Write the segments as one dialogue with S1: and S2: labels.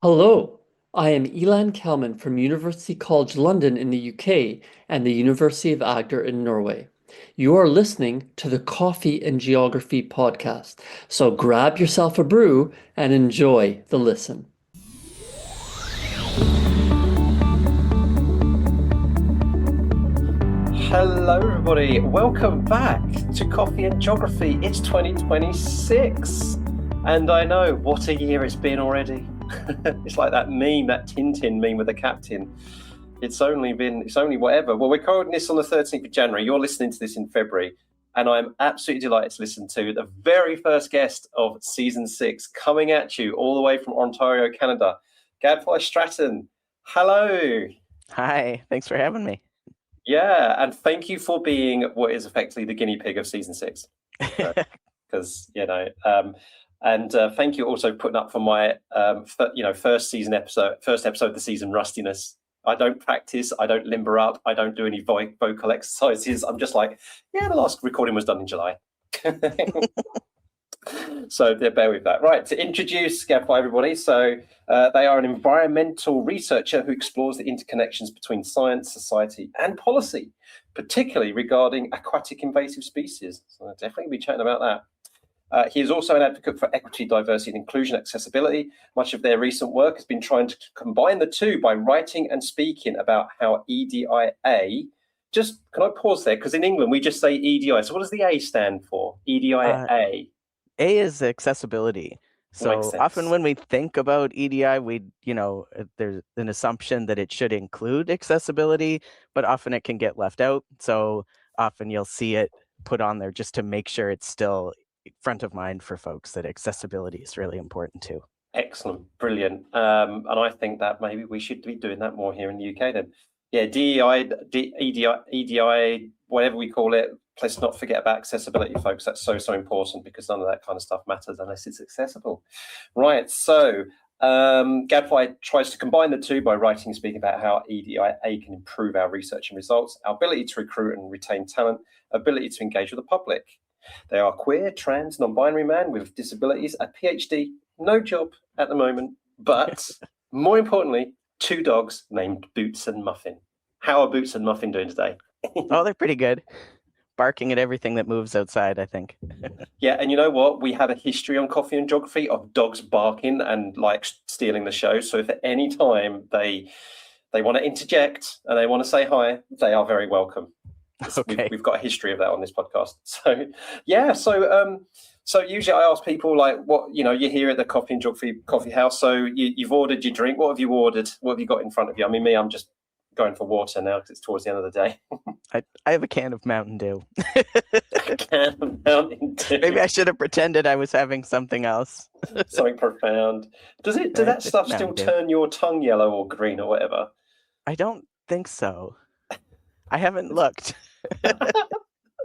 S1: Hello, I am Elan Kelman from University College London in the UK and the University of Agder in Norway. You are listening to the Coffee and Geography podcast, so grab yourself a brew and enjoy the listen.
S2: Hello, everybody. Welcome back to Coffee and Geography. It's 2026. And I know what a year it's been already. It's like that meme, that Tintin meme with the captain. It's only whatever. Well, we're recording this on the 13th of January. You're listening to this in February. And I'm absolutely delighted to listen to the very first guest of season 6 coming at you all the way from Ontario, Canada. Gadfly Stratton. Hello.
S3: Hi, thanks for having me.
S2: Yeah, and thank you for being what is effectively the guinea pig of season 6. Because and thank you also putting up for my first episode of the season rustiness. I don't practice, I don't limber up, I don't do any vocal exercises. I'm just like, yeah, the last recording was done in July. So bear with that. Right, to introduce Gadfly, everybody. So they are an environmental researcher who explores the interconnections between science, society, and policy, particularly regarding aquatic invasive species. So I'll definitely be chatting about that. He is also an advocate for equity, diversity, and inclusion accessibility. Much of their recent work has been trying to combine the two by writing and speaking about how EDIA. Just can I pause there? Because in England we just say EDI. So what does the A stand for? EDIA.
S3: A is accessibility. So often when we think about EDI, there's an assumption that it should include accessibility, but often it can get left out. So often you'll see it put on there just to make sure it's still front of mind for folks that accessibility is really important too.
S2: Excellent, brilliant. And I think that maybe we should be doing that more here in the UK then. Yeah, DEI, EDI, whatever we call it, let's not forget about accessibility, folks. That's so important because none of that kind of stuff matters unless it's accessible. Right, so Gadfly tries to combine the two by writing and speaking about how EDIA can improve our research and results, our ability to recruit and retain talent, ability to engage with the public. They are queer, trans, non-binary man with disabilities, a PhD, no job at the moment, but more importantly, 2 dogs named Boots and Muffin. How are Boots and Muffin doing today?
S3: Oh, they're pretty good. Barking at everything that moves outside, I think.
S2: Yeah, and you know what? We have a history on Coffee and Geography of dogs barking and like stealing the show. So if at any time they want to interject and they want to say hi, they are very welcome.
S3: Okay.
S2: We've got a history of that on this podcast. So yeah, so usually I ask people like, what you're here at the Coffee and Geography coffee house. So you've ordered your drink. What have you ordered? What have you got in front of you? I mean, I'm just going for water now because it's towards the end of the day.
S3: I have a can of Mountain Dew.
S2: A can of Mountain Dew.
S3: Maybe I should have pretended I was having something else.
S2: Something profound. Does that stuff still turn your tongue yellow or green or whatever?
S3: I don't think so. I haven't looked.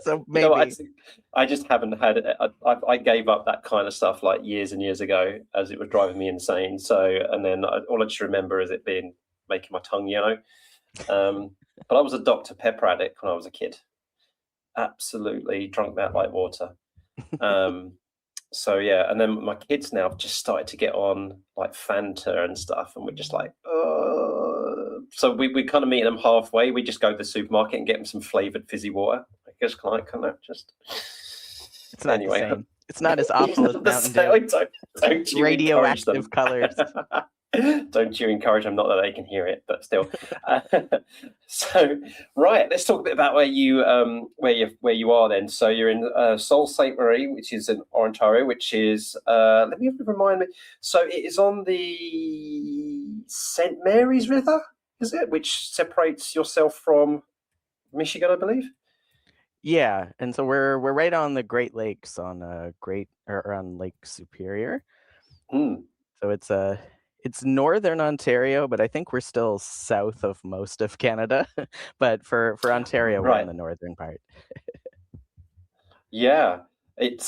S3: So maybe.
S2: I just haven't had it. I gave up that kind of stuff like years and years ago as it was driving me insane. So, and then all I just remember is it making my tongue yellow. But I was a Dr. Pepper addict when I was a kid. Absolutely drunk that like water. So yeah, and then my kids now have just started to get on like Fanta and stuff, and we're just like, so we kind of meet them halfway. We just go to the supermarket and get them some flavored fizzy water. I guess kind of just.
S3: It's not anyway. The same. It's not as awful as Mountain Dew.
S2: Don't
S3: radioactive colors.
S2: Don't you encourage them? Not that they can hear it, but still. So, right, let's talk a bit about where you are then. So you're in Sault Ste, which is in Ontario, which is let me remind me. So it is on the St. Mary's River, is it? Which separates yourself from Michigan, I believe.
S3: Yeah, and so we're right on the Great Lakes on on Lake Superior. So it's northern Ontario, but I think we're still south of most of Canada. But for Ontario, we're in the northern part.
S2: Yeah, and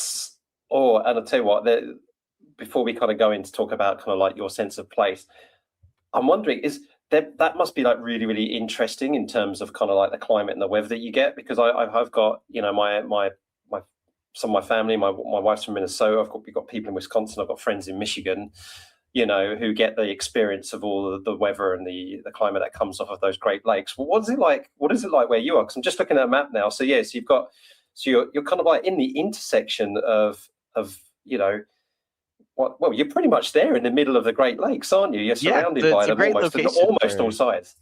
S2: I'll tell you what, before we kind of go in to talk about kind of like your sense of place, I'm wondering, that must be like really, really interesting in terms of kind of like the climate and the weather that you get, because I've got, my some of my family, my wife's from Minnesota. We've got people in Wisconsin. I've got friends in Michigan. who get the experience of all the weather and the climate that comes off of those Great Lakes. Well, what is it like where you are? Because I'm just looking at a map now. So yes, you've got, you're kind of like in the intersection of well, you're pretty much there in the middle of the Great Lakes, aren't you? You're surrounded by them almost all sides.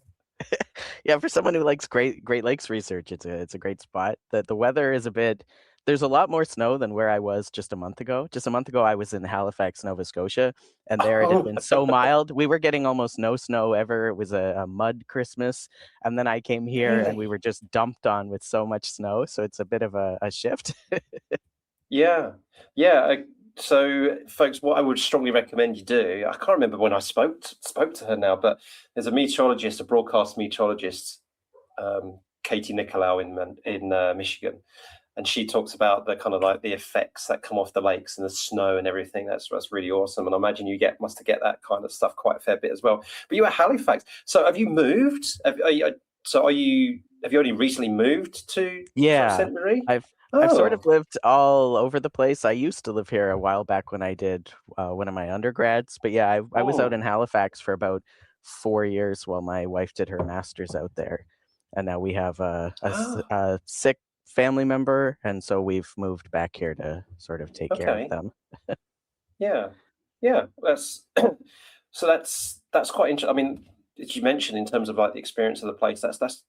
S3: Yeah, for someone who likes Great Lakes research, it's a great spot. The weather is there's a lot more snow than where I was just a month ago. Just a month ago, I was in Halifax, Nova Scotia, and there it had been so mild. We were getting almost no snow ever. It was a mud Christmas. And then I came here and we were just dumped on with so much snow. So it's a bit of a shift.
S2: Yeah. So, folks, what I would strongly recommend you do, I can't remember when I spoke to her now, but there's a broadcast meteorologist, Katie Nicolau in Michigan, and she talks about the kind of like the effects that come off the lakes and the snow and everything. That's really awesome, and I imagine you must get that kind of stuff quite a fair bit as well. But you're at Halifax, so have you moved? Have you only recently moved to Sault Ste.
S3: I've sort of lived all over the place. I used to live here a while back when I did one of my undergrads. But yeah, I was out in Halifax for about 4 years while my wife did her master's out there. And now we have a sick family member. And so we've moved back here to sort of take care of them.
S2: Yeah. That's quite interesting. I mean, as you mentioned, in terms of like the experience of the place, that's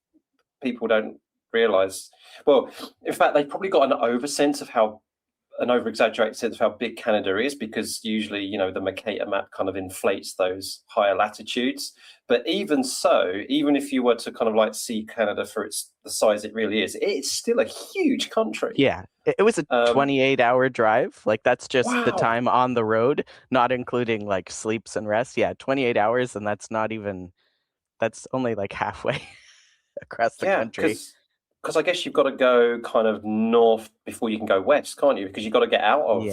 S2: people don't realize. Well, in fact, they've probably got an over-exaggerated sense of how big Canada is, because usually, the Mercator map kind of inflates those higher latitudes. But even so, even if you were to kind of like see Canada for the size it really is, it's still a huge country.
S3: Yeah, it was a 28-hour drive. Like, that's just the time on the road, not including like sleeps and rest. Yeah, 28 hours, and that's only like halfway across the country.
S2: Because I guess you've got to go kind of north before you can go west, can't you? Because you've got to get out of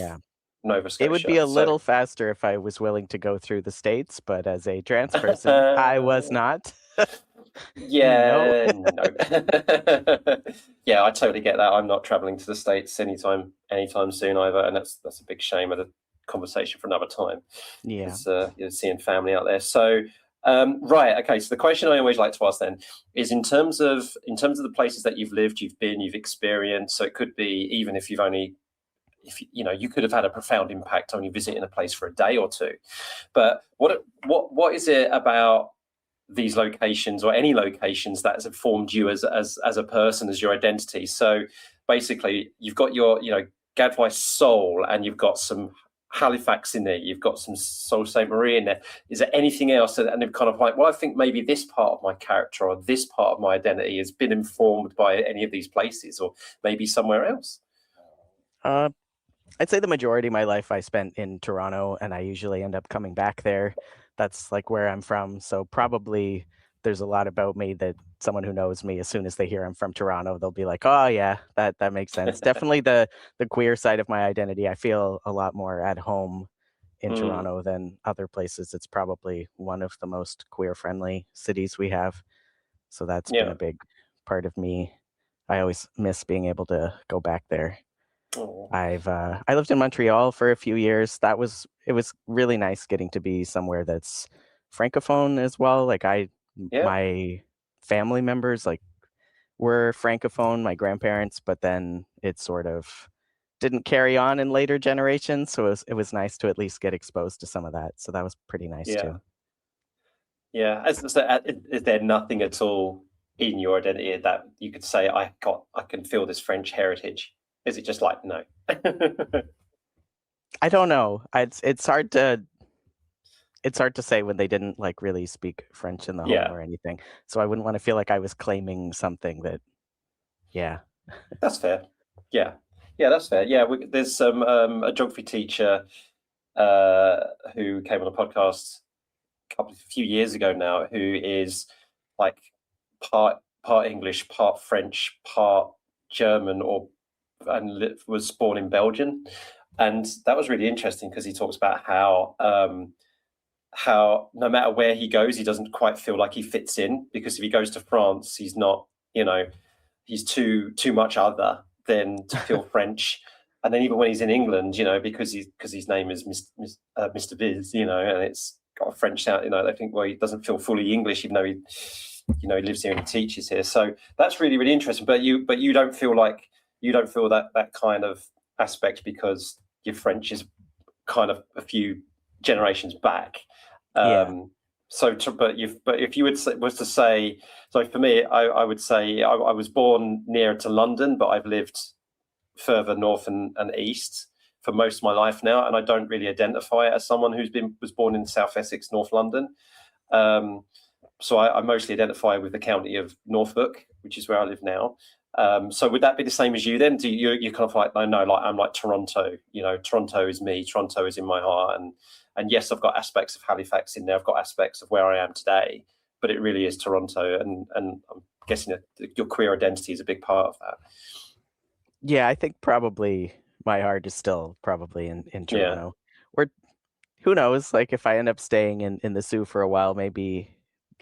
S2: Nova Scotia.
S3: It would be a little faster if I was willing to go through the States, but as a trans person, I was not.
S2: No. Yeah, I totally get that. I'm not traveling to the States anytime soon either, and that's a big shame of the conversation for another time.
S3: Yeah,
S2: you're seeing family out there. So. Right. Okay. So the question I always like to ask then is in terms of the places that you've lived, you've been, you've experienced. So it could be even if you could have had a profound impact only visiting a place for a day or two. But what is it about these locations or any locations that has informed you as a person, as your identity? So basically, you've got your Gadfly soul, and you've got some Halifax in there, you've got some Sault Ste. Marie in there. Is there anything else? And they're kind of like, well, I think maybe this part of my character or this part of my identity has been informed by any of these places, or maybe somewhere else.
S3: I'd say the majority of my life I spent in Toronto, and I usually end up coming back there. That's like where I'm from. So probably there's a lot about me that someone who knows me, as soon as they hear I'm from Toronto, they'll be like, oh yeah, that makes sense. Definitely the queer side of my identity. I feel a lot more at home in Toronto than other places. It's probably one of the most queer friendly cities we have. So that's been a big part of me. I always miss being able to go back there. I lived in Montreal for a few years. It was really nice getting to be somewhere that's francophone as well. Like my family members were francophone, my grandparents, but then it sort of didn't carry on in later generations. So it was nice to at least get exposed to some of that. So that was pretty nice too.
S2: Yeah. Is there nothing at all in your identity that you could say, I can feel this French heritage? Is it just like, no?
S3: I don't know. It's hard to say when they didn't like really speak French in the home or anything. So I wouldn't want to feel like I was claiming something that,
S2: That's fair. Yeah, that's fair. Yeah, there's a geography teacher who came on a podcast a few years ago now, who is like part English, part French, part German, and was born in Belgium. And that was really interesting because he talks about how no matter where he goes, he doesn't quite feel like he fits in, because if he goes to France, he's not, he's too much other than to feel French. And then even when he's in England, because his name is Mr. Viz, and it's got a French sound, they think, well, he doesn't feel fully English, even though he lives here and he teaches here. So that's really, really interesting. But you don't feel that kind of aspect because your French is kind of a few generations back. But if you was to say, so for me, I would say I was born nearer to London, but I've lived further north and east for most of my life now, and I don't really identify as someone was born in South Essex, North London. So I mostly identify with the county of Norfolk, which is where I live now. So would that be the same as you then? Do you kind of like, no, like I'm like Toronto, Toronto is me, Toronto is in my heart, and yes, I've got aspects of Halifax in there, I've got aspects of where I am today, but it really is Toronto, and I'm guessing that your queer identity is a big part of that.
S3: Yeah, I think probably my heart is still probably in Toronto. Or who knows, like if I end up staying in the Soo for a while, maybe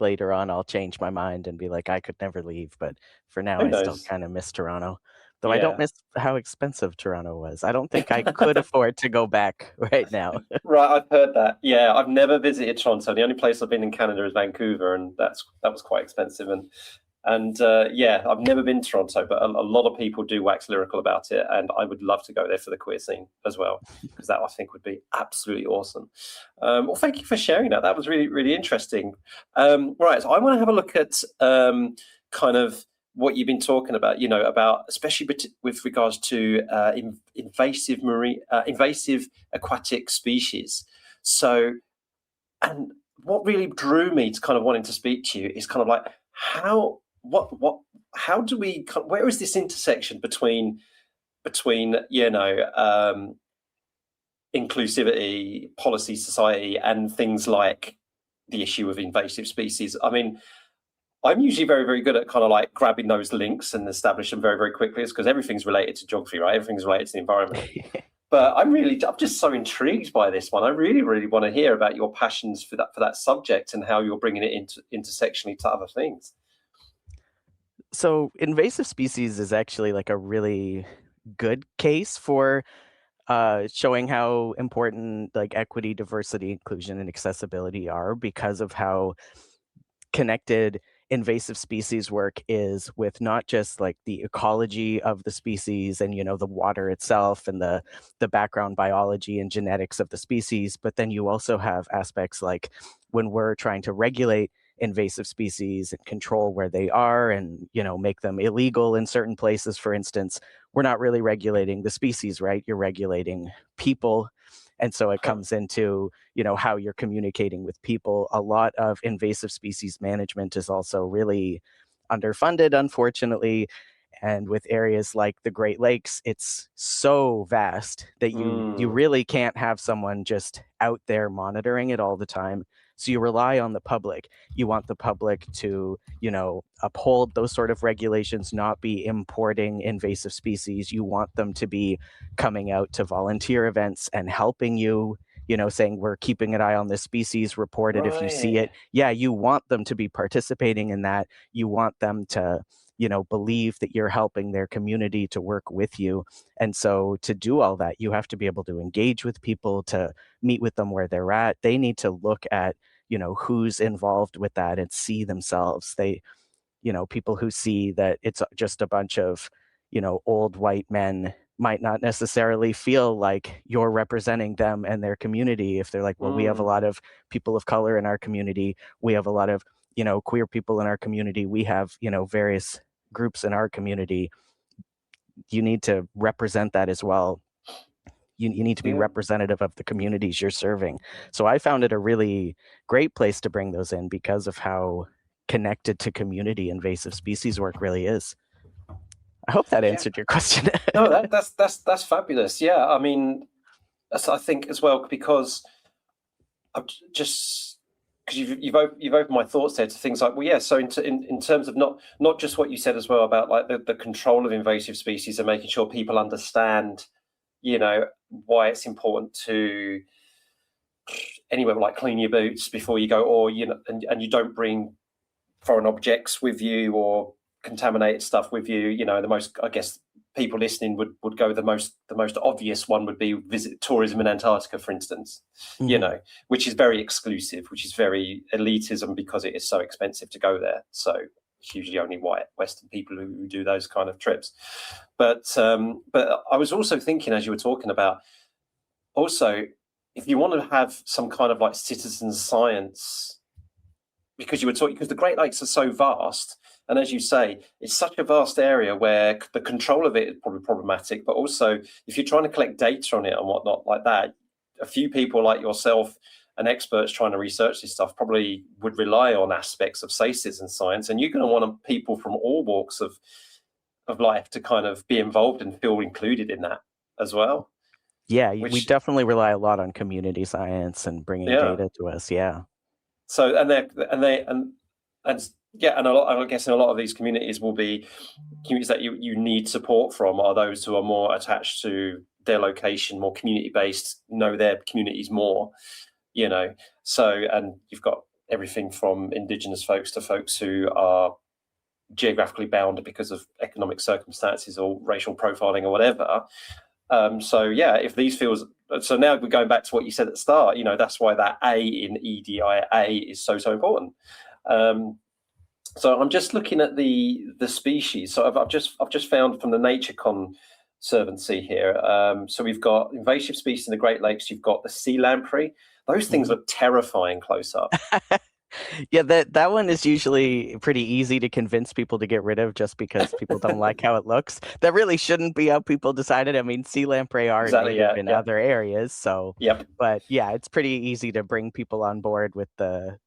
S3: later on I'll change my mind and be like, I could never leave. But for now, I still kind of miss Toronto. Though I don't miss how expensive Toronto was. I don't think I could afford to go back right now.
S2: Right, I've heard that. Yeah, I've never visited Toronto. The only place I've been in Canada is Vancouver, and that was quite expensive. And I've never been to Toronto, but a lot of people do wax lyrical about it, and I would love to go there for the queer scene as well, because that I think would be absolutely awesome. Well, thank you for sharing that. That was really, really interesting. Right, so I want to have a look at kind of what you've been talking about, about especially with regards to invasive aquatic species. So, and what really drew me to kind of wanting to speak to you is kind of like how do we, where is this intersection between inclusivity, policy, society, and things like the issue of invasive species? I mean, I'm usually very, very good at kind of like grabbing those links and establish them very, very quickly, because everything's related to geography, right? Everything's related to the environment. But I'm just so intrigued by this one. I really, really want to hear about your passions for that subject and how you're bringing it intersectionally to other things.
S3: So invasive species is actually like a really good case for showing how important like equity, diversity, inclusion, and accessibility are, because of how connected invasive species work is with not just like the ecology of the species and the water itself and the background biology and genetics of the species, but then you also have aspects like when we're trying to regulate invasive species and control where they are and make them illegal in certain places, for instance, we're not really regulating the species, right? You're regulating people. And so it comes into, how you're communicating with people. A lot of invasive species management is also really underfunded, unfortunately. And with areas like the Great Lakes, it's so vast that you really can't have someone just out there monitoring it all the time. So you rely on the public. You want the public to, uphold those sort of regulations, not be importing invasive species. You want them to be coming out to volunteer events and helping you, saying we're keeping an eye on this species, report it if you see it. Yeah, you want them to be participating in that. You want them to, believe that you're helping their community to work with you. And so to do all that, you have to be able to engage with people, to meet with them where they're at. They need to look at, who's involved with that and see themselves. They, people who see that it's just a bunch of, old white men might not necessarily feel like you're representing them and their community. If they're like, well, we have a lot of people of color in our community. We have a lot of, queer people in our community. We have, various groups in our community. You need to represent that as well. You need to be representative of the communities you're serving. So I found it a really great place to bring those in because of how connected to community invasive species work really is. I hope that answered your question.
S2: No, that's fabulous. Yeah, I mean, I think as well, because you've opened my thoughts there to things like, well, yeah. So in terms of not just what you said as well about like the control of invasive species and making sure people understand, why it's important to anywhere like clean your boots before you go, or and you don't bring foreign objects with you or contaminated stuff with you. The most, I guess, people listening would go, the most obvious one would be visit tourism in Antarctica, for instance, you know, which is very exclusive, which is very elitism because it is so expensive to go there. So usually only white Western people who do those kind of trips. But I was also thinking, as you were talking about, also, if you want to have some kind of like citizen science, because the Great Lakes are so vast, and as you say, it's such a vast area where the control of it is probably problematic, but also if you're trying to collect data on it and whatnot like that, a few people like yourself and experts trying to research this stuff probably would rely on aspects of, say, citizen science, and you're going to want people from all walks of life to kind of be involved and feel included in that as well.
S3: Yeah, we definitely rely a lot on community science and bringing data to us. Yeah.
S2: So and I guess in a lot of these communities will be communities that you need support from are those who are more attached to their location, more community based, know their communities more, you know. So, and you've got everything from Indigenous folks to folks who are geographically bound because of economic circumstances or racial profiling or whatever. So yeah, if these feels, so now we're going back to what you said at the start, you know, that's why that A in EDIA is so important. So I'm just looking at the species. So I've just found from the Nature Conservancy here. So we've got invasive species in the Great Lakes. You've got the sea lamprey. Those things look terrifying close up.
S3: Yeah, that one is usually pretty easy to convince people to get rid of just because people don't like how it looks. That really shouldn't be how people decided. I mean, sea lamprey are native in other areas, so but yeah, it's pretty easy to bring people on board with the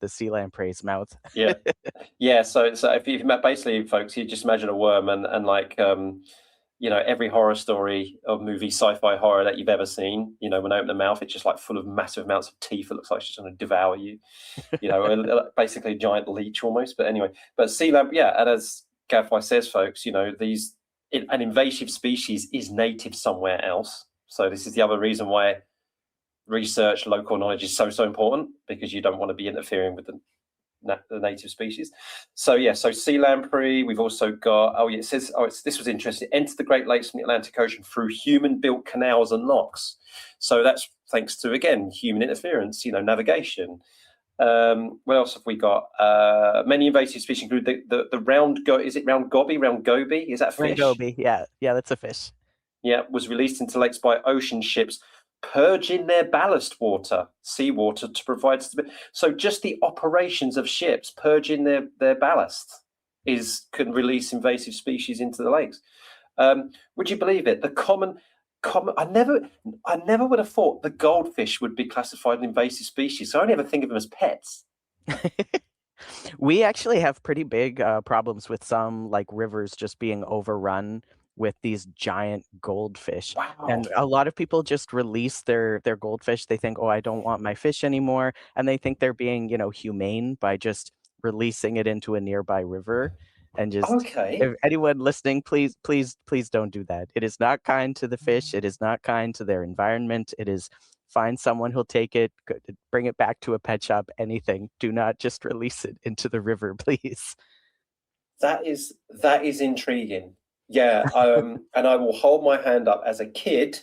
S3: sea lamprey's mouth.
S2: Yeah. So if you've met, basically, folks, you just imagine a worm and like you know, every horror story or movie, sci-fi horror that you've ever seen, you know, when I open the mouth, it's just like full of massive amounts of teeth. It looks like it's just going to devour you, you know, basically a giant leech almost. But anyway, but sea lamprey, and as Gadfly says, folks, you know, an invasive species is native somewhere else. So this is the other reason why research, local knowledge is so important, because you don't want to be interfering with the native species. So yeah, so sea lamprey. We've also got it says this was interesting. Enter the Great Lakes from the Atlantic Ocean through human-built canals and locks. So that's thanks to, again, human interference. You know, navigation. What else have we got? Many invasive species include the round is it round goby? Round goby, is that a fish?
S3: Round goby, yeah, that's a fish.
S2: Yeah, was released into lakes by ocean ships, purging their ballast water, seawater, to provide stability. So just the operations of ships purging their ballast can release invasive species into the lakes. Would you believe it? The common I never would have thought the goldfish would be classified an invasive species. So I only ever think of them as pets.
S3: We actually have pretty big problems with some like rivers just being overrun with these giant goldfish.
S2: Wow.
S3: And a lot of people just release their goldfish. They think, oh, I don't want my fish anymore. And they think they're being, you know, humane by just releasing it into a nearby river. And just, if anyone listening, please don't do that. It is not kind to the fish. It is not kind to their environment. It is find someone who'll take it, bring it back to a pet shop, anything. Do not just release it into the river, please.
S2: That is intriguing. Yeah, and I will hold my hand up. As a kid,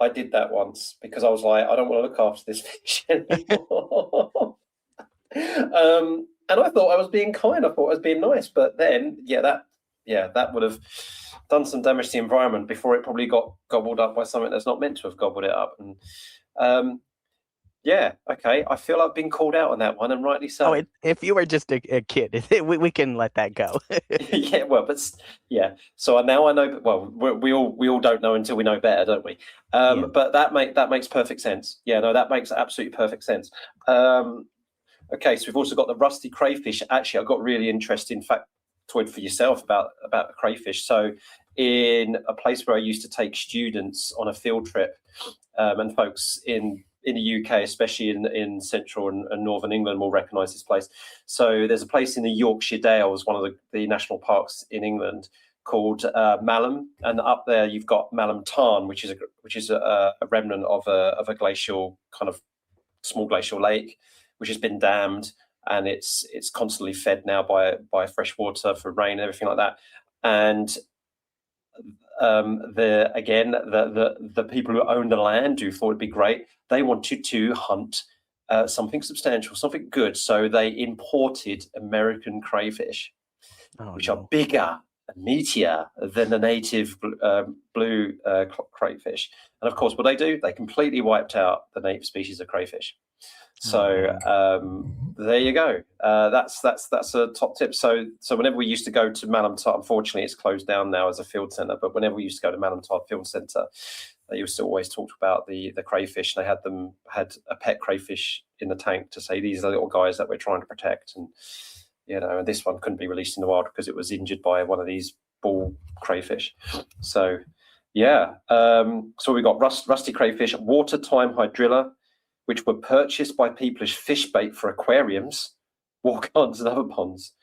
S2: I did that once because I was like, I don't want to look after this fish anymore. And I thought I was being kind. I thought I was being nice, but then, that would have done some damage to the environment before it probably got gobbled up by something that's not meant to have gobbled it up. And I feel I've been called out on that one, and rightly so.
S3: Oh, if you were just a kid, we can let that go.
S2: So now I know. Well, we all don't know until we know better, don't we? But that makes perfect sense. Yeah, no, that makes absolutely perfect sense. Okay, so we've also got the rusty crayfish. Actually, I got really interesting factoid for yourself about the crayfish. So in a place where I used to take students on a field trip, and folks in the UK, especially in central and northern England, will recognise this place. So there's a place in the Yorkshire Dales, one of the national parks in England, called Malham, and up there you've got Malham Tarn, which is a remnant of a glacial, kind of small glacial lake, which has been dammed, and it's constantly fed now by fresh water for rain and everything like that. And the people who owned the land, who thought it'd be great, they wanted to hunt something substantial, something good. So they imported American crayfish, which are bigger and meatier than the native blue crayfish. And of course, what they do, they completely wiped out the native species of crayfish. So there you go. That's a top tip. So whenever we used to go to Malamtar, unfortunately it's closed down now as a field centre, but whenever we used to go to Malamtar Field Centre, they used to always talk about the crayfish. They had a pet crayfish in the tank to say, these are the little guys that we're trying to protect. And and this one couldn't be released in the wild because it was injured by one of these ball crayfish. So so we got rusty crayfish, water time hydrilla, which were purchased by people as fish bait for aquariums, walk ponds and other ponds.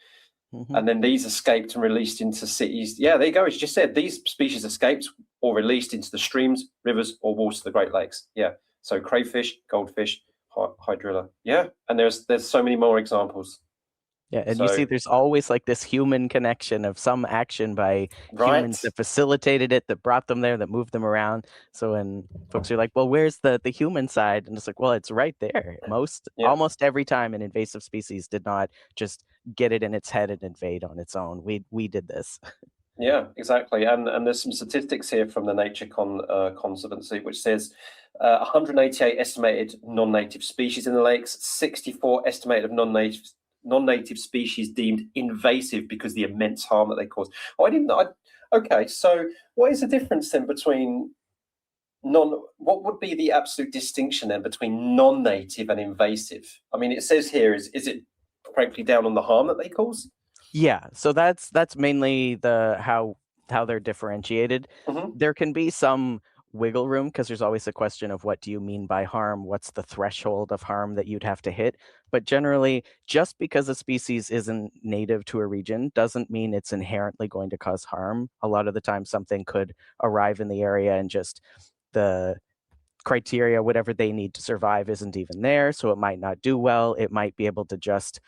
S2: And then these escaped and released into cities. Yeah, there you go. As you just said, these species escaped or released into the streams, rivers, or waters of the Great Lakes. Yeah. So crayfish, goldfish, hydrilla. Yeah. And there's so many more examples.
S3: Yeah, and you see there's always like this human connection of some action by humans that facilitated it, that brought them there, that moved them around. So when folks are like, well, where's the human side? And it's like, well, it's right there. Almost every time an invasive species did not just get it in its head and invade on its own. We did this.
S2: Yeah, exactly. And there's some statistics here from the Nature Conservancy, which says 188 estimated non-native species in the lakes, 64 estimated of non-native species deemed invasive because of the immense harm that they cause. Okay, so what is the difference then between what would be the absolute distinction then between non-native and invasive? I mean, it says here, is it frankly down on the harm that they cause?
S3: Yeah, so that's mainly how they're differentiated. There can be some wiggle room because there's always a question of what do you mean by harm? What's the threshold of harm that you'd have to hit? But generally, just because a species isn't native to a region doesn't mean it's inherently going to cause harm. A lot of the time, something could arrive in the area and just the criteria, whatever they need to survive, isn't even there. So it might not do well. It might be able to just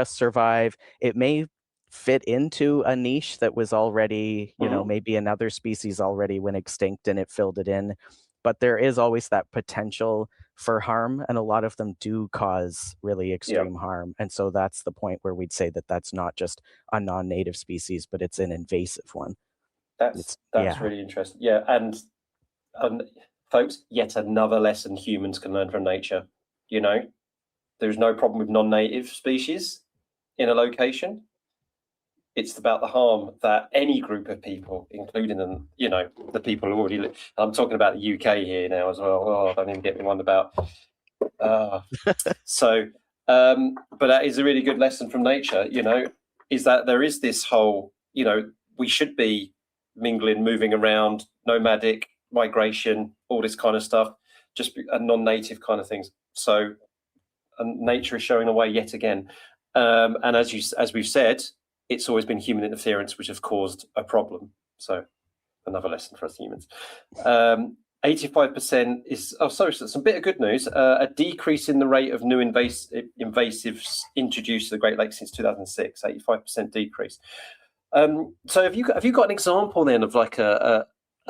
S3: survive. It may fit into a niche that was already, maybe another species already went extinct and it filled it in. But there is always that potential for harm, and a lot of them do cause really extreme harm. And so that's the point where we'd say that that's not just a non-native species, but it's an invasive one.
S2: That's really interesting. Yeah, and folks, yet another lesson humans can learn from nature. There's no problem with non-native species in a location. It's about the harm that any group of people, including them, the people who already live. I'm talking about the UK here now as well. Oh, don't even get me one about. But that is a really good lesson from nature. Is that there is this whole, we should be mingling, moving around, nomadic migration, all this kind of stuff, just non-native kind of things. So, and nature is showing a way yet again. And as we've said, it's always been human interference which has caused a problem. So another lesson for us humans. 85% is, so some bit of good news, a decrease in the rate of new invasives introduced to the Great Lakes since 2006, 85% decrease. So have you got an example then of like a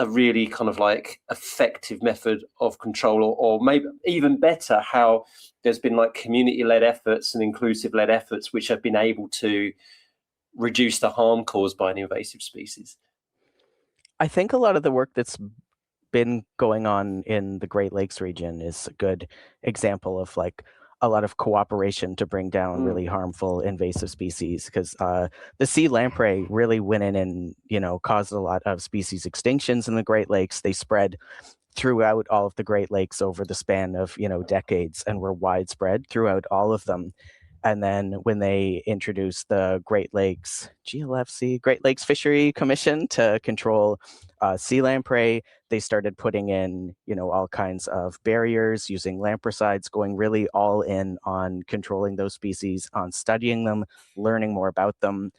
S2: really kind of like effective method of control, or maybe even better, how there's been like community-led efforts and inclusive-led efforts which have been able to reduce the harm caused by an invasive species?
S3: I think a lot of the work that's been going on in the Great Lakes region is a good example of like a lot of cooperation to bring down really harmful invasive species, because the sea lamprey really went in and caused a lot of species extinctions in the Great Lakes. They spread throughout all of the Great Lakes over the span of decades and were widespread throughout all of them. And then when they introduced the Great Lakes GLFC, Great Lakes Fishery Commission, to control sea lamprey, they started putting in, all kinds of barriers, using lampricides, going really all in on controlling those species, on studying them, learning more about them,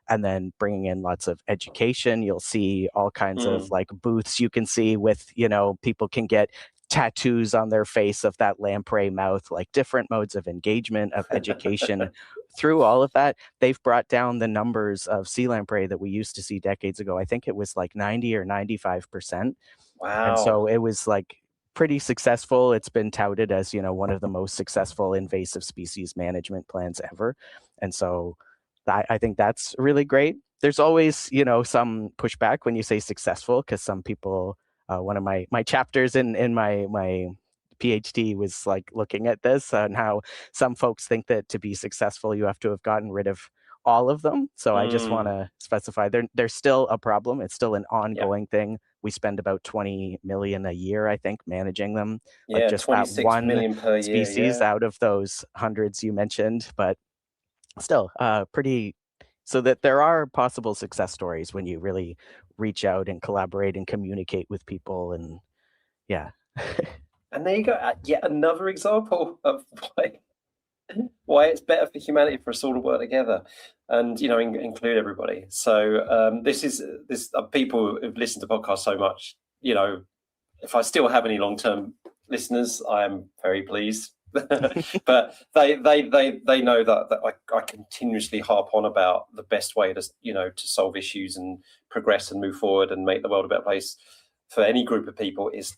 S3: and then bringing in lots of education. You'll see all kinds of like booths you can see with, people can get tattoos on their face of that lamprey mouth, like different modes of engagement, of education. Through all of that, they've brought down the numbers of sea lamprey that we used to see decades ago. I think it was like 90 or 95%.
S2: Wow.
S3: And so it was like pretty successful. It's been touted as, one of the most successful invasive species management plans ever. And so I think that's really great. There's always, some pushback when you say successful, because some people, one of my chapters in my PhD was like looking at this and how some folks think that to be successful, you have to have gotten rid of all of them. So I just want to specify there's still a problem. It's still an ongoing thing. We spend about 20 million a year, I think, managing them.
S2: Yeah,
S3: like just
S2: 26
S3: that one
S2: million per
S3: species
S2: year,
S3: out of those hundreds you mentioned, but still pretty, so that there are possible success stories when you really reach out and collaborate and communicate with people. And yeah.
S2: And there you go, yet another example of why it's better for humanity for us all to work together and include everybody. So this people who've listened to podcasts so much, if I still have any long-term listeners, I am very pleased. But they know that I continuously harp on about the best way to to solve issues and progress and move forward and make the world a better place for any group of people is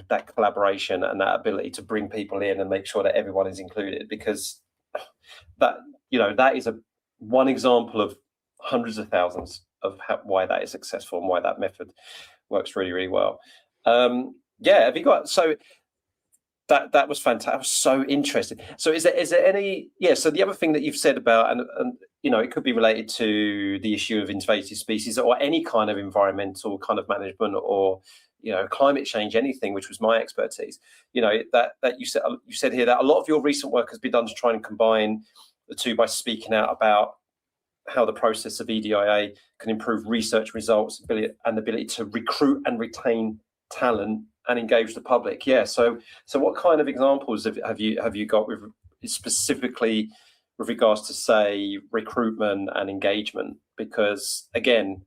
S2: that collaboration and that ability to bring people in and make sure that everyone is included, because that that is one example of hundreds of thousands of why that is successful and why that method works really, really well. Have you got, so that was fantastic. I was so interested. So is there any, so the other thing that you've said about, and it could be related to the issue of invasive species or any kind of environmental kind of management or climate change, anything, which was my expertise. That you said here that a lot of your recent work has been done to try and combine the two by speaking out about how the process of EDIA can improve research results and the ability to recruit and retain talent and engage the public. So what kind of examples have you got with specifically with regards to, say, recruitment and engagement? Because again,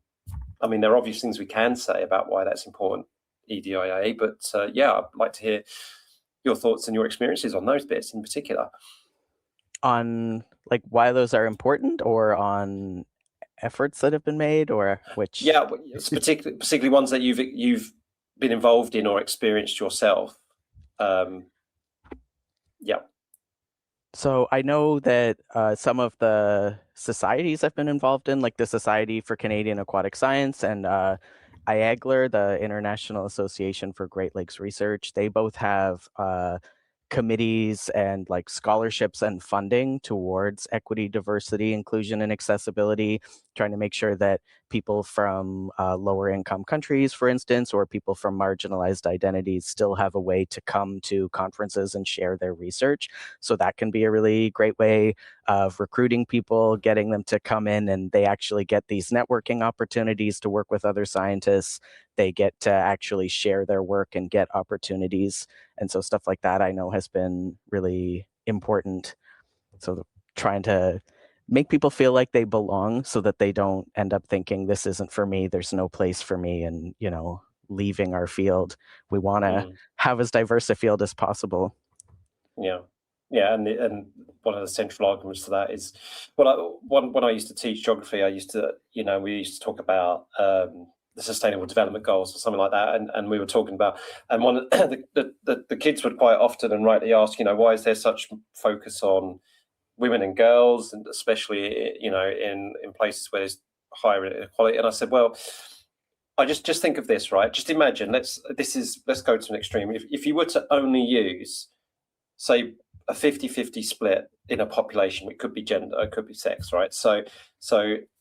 S2: I mean, there are obvious things we can say about why that's important, EDIA, but I'd like to hear your thoughts and your experiences on those bits in particular.
S3: On like why those are important, or on efforts that have been made, or which?
S2: Yeah, particularly ones that you've been involved in or experienced yourself.
S3: So I know that some of the societies I've been involved in, like the Society for Canadian Aquatic Science and IAGLR, the International Association for Great Lakes Research, they both have committees and like scholarships and funding towards equity, diversity, inclusion, and accessibility, trying to make sure that people from lower income countries, for instance, or people from marginalized identities still have a way to come to conferences and share their research. So that can be a really great way of recruiting people, getting them to come in, and they actually get these networking opportunities to work with other scientists. They get to actually share their work and get opportunities. And so stuff like that I know has been really important. So trying to make people feel like they belong so that they don't end up thinking this isn't for me, there's no place for me, and leaving our field. We want to have as diverse a field as possible.
S2: And one of the central arguments to that is, when I used to teach geography, I used to, we used to talk about the Sustainable Development Goals or something like that, and we were talking about, and one of the kids would quite often and rightly ask, why is there such focus on women and girls, and especially in places where there's higher inequality? And I said, well, I just think of this, right? Just imagine, let's go to an extreme. If you were to only use, say, a 50-50 split in a population, it could be gender, it could be sex, right? So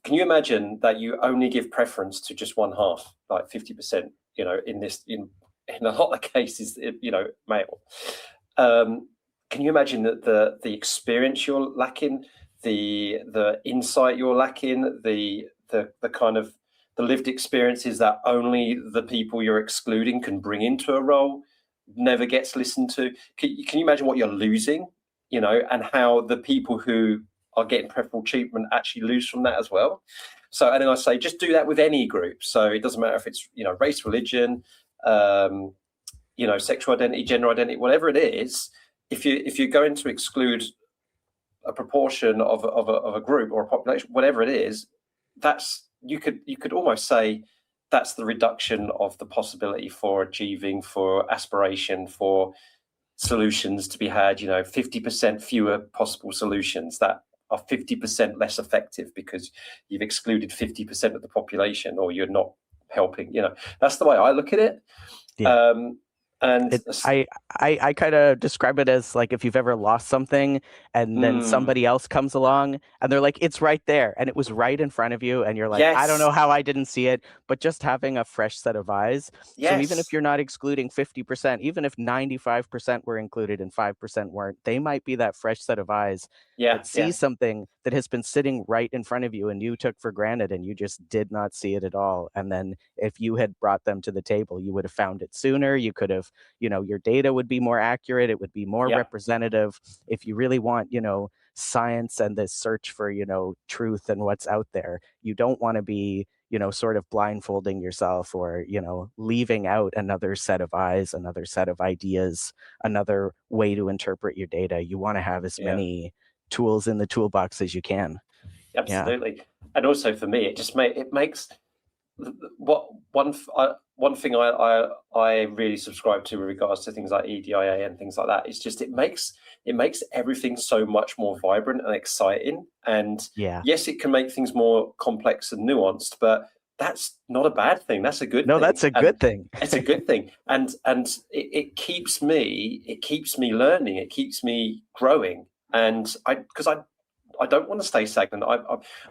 S2: can you imagine that you only give preference to just one half, like 50%, in a lot of cases, male. Can you imagine that the experience you're lacking, the insight you're lacking, the kind of the lived experiences that only the people you're excluding can bring into a role never gets listened to? Can you imagine what you're losing, and how the people who are getting preferential treatment actually lose from that as well? So, and then I say, just do that with any group. So it doesn't matter if it's, race, religion, sexual identity, gender identity, whatever it is, if you're going to exclude a proportion of a group or a population, whatever it is, that's you could almost say that's the reduction of the possibility for achieving, for aspiration, for solutions to be had. 50% fewer possible solutions that are 50% less effective because you've excluded 50% of the population, or you're not helping. That's the way I look at it.
S3: Yeah. I kind of describe it as like if you've ever lost something and then somebody else comes along and they're like, it's right there, and it was right in front of you, and you're like,
S2: yes.
S3: I don't know how I didn't see it, but just having a fresh set of eyes.
S2: Yes.
S3: So even if you're not excluding 50%, even if 95% were included and 5% weren't, they might be that fresh set of eyes that sees something that has been sitting right in front of you and you took for granted and you just did not see it at all. And then if you had brought them to the table, you would have found it sooner. You could have, your data would be more accurate. It would be more representative. If you really want, science and this search for, truth and what's out there, you don't want to be, sort of blindfolding yourself or, leaving out another set of eyes, another set of ideas, another way to interpret your data. You want to have as many tools in the toolbox as you can.
S2: Absolutely. Yeah. And also for me, it makes one thing I really subscribe to with regards to things like EDIA and things like that is just it makes everything so much more vibrant and exciting. And yes, it can make things more complex and nuanced, but that's not a bad thing. That's a good thing.
S3: No, that's a good thing.
S2: It's a good thing. And it keeps me learning. It keeps me growing. And because I don't want to stay stagnant.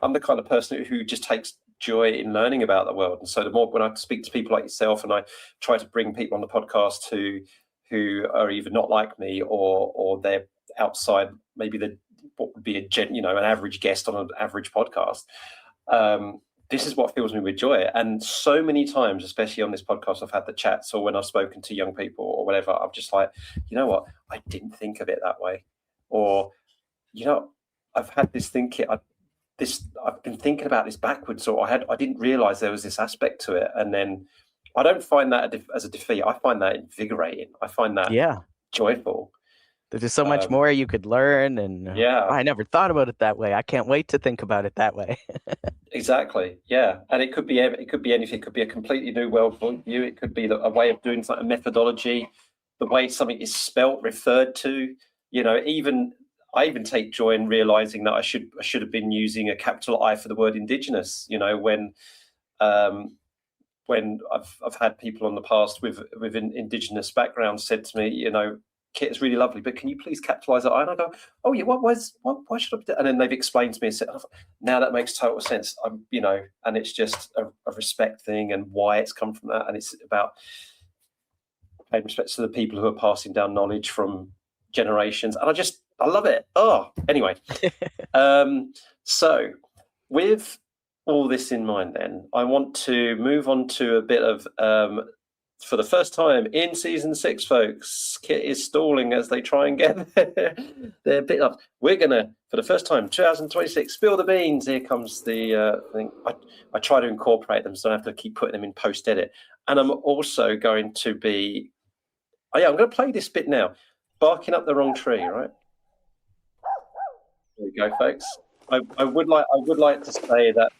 S2: I'm the kind of person who just takes joy in learning about the world. And so the more when I speak to people like yourself, and I try to bring people on the podcast who are either not like me or they're outside maybe what would be an average guest on an average podcast. This is what fills me with joy. And so many times, especially on this podcast, I've had the chats, or when I've spoken to young people or whatever, I'm just like, you know what? I didn't think of it that way. Or, I've had this thinking. I've been thinking about this backwards, or I didn't realize there was this aspect to it. And then I don't find that as a defeat. I find that invigorating. I find that joyful.
S3: There's so much more you could learn, and I never thought about it that way. I can't wait to think about it that way.
S2: Exactly. Yeah, and it could be anything. It could be a completely new worldview. It could be a way of doing something, a methodology, the way something is spelt, referred to. I even take joy in realizing that I should have been using a capital I for the word Indigenous. When I've had people on the past with Indigenous backgrounds said to me, Kit is really lovely, but can you please capitalize that I? And I go, oh yeah, why should I do that? And then they've explained to me and said, oh, now that makes total sense. And it's just a respect thing and why it's come from that, and it's about paying respect to the people who are passing down knowledge from generations, and I love it. Anyway. So with all this in mind, then I want to move on to a bit of for the first time in season 6, folks, Kit is stalling as they try and get their bit up. We're gonna, for the first time, 2026, spill the beans. Here comes the thing. I try to incorporate them, so I have to keep putting them in post edit. And I'm also going to be I'm going to play this bit now. Barking up the wrong tree, right? There we go, folks. I would like to say that